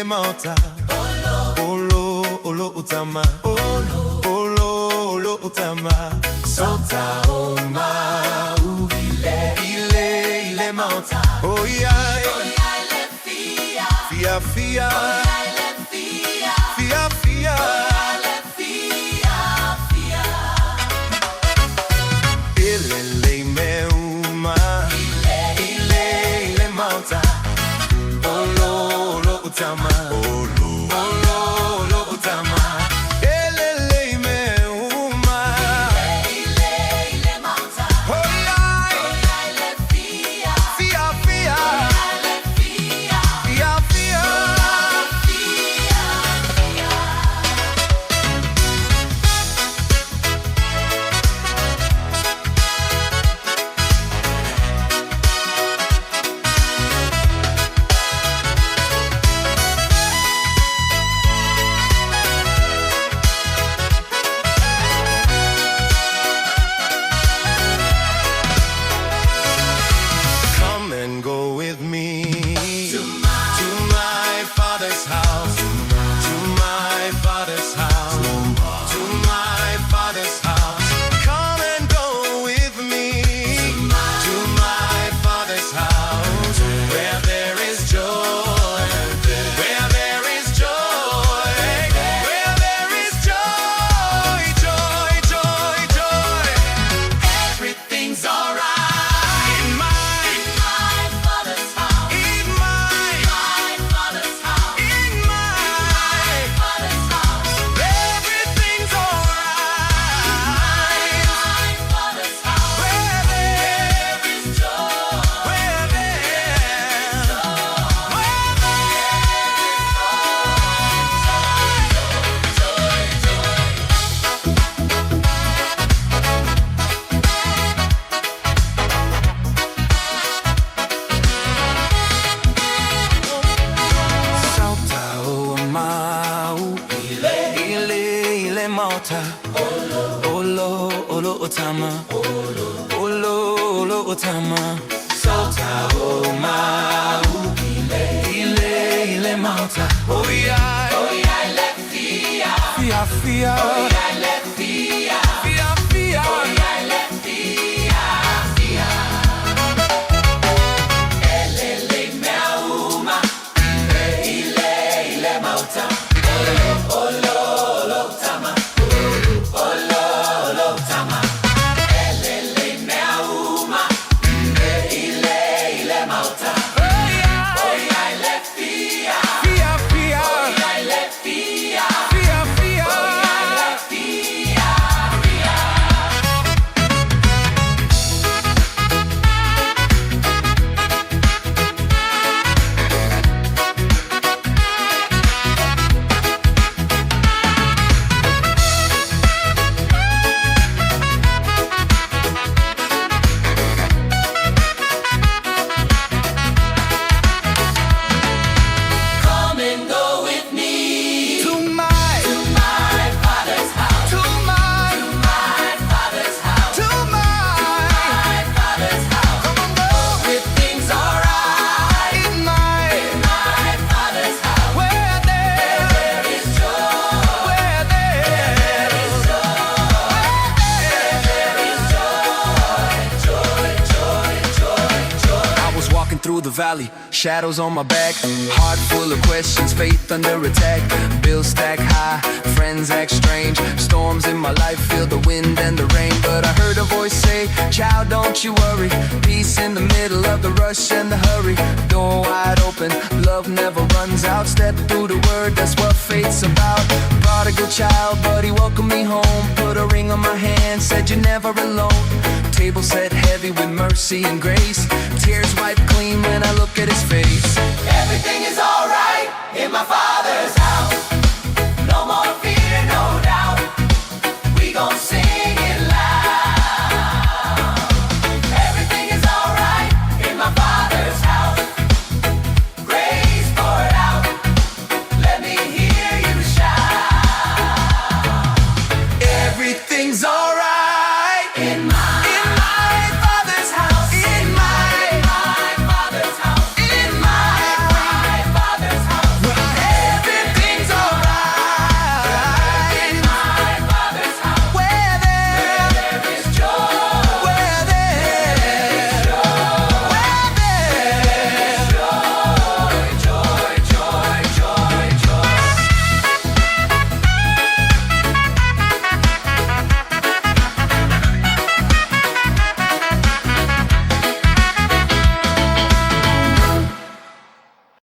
mauta. Olo utama. Olo utama. Sota oma ile mauta. Oh yeah. Fia fia. Fia fia. Ile meuma. Ile mauta. Olo utama. Olo utama. Ele meuma. Ile mauta. Oh yeah. Fia fia. Fia fia. Go with me to my father's house, to my father's house, to my father's house. Come and go with me to my father's house, where there is joy, where there is joy, where there is joy, joy, joy, joy. Everything's alright. Mauta, olo utama, olo utama. Sota oma, ile mauta. Oh yeah, le fia, fia fia. Oh yeah, le fia, fia fia. Oh yeah, le fia, fia. Ele meuma, ile mauta. Olo utama. Through the valley, shadows on my back, heart full of questions, faith under attack. Bills stack high, friends act strange, storms in my life feel the wind and the rain. But I heard a voice say, child, don't you worry, peace in the middle of the rush and the hurry. Door wide open, love never runs out. Step through the word, that's what faith's about. Prodigal child, but he welcomed me home. Put a ring on my hand, said you're never alone. Table set heavy with mercy and grace, tears wiped clean when I look at his face.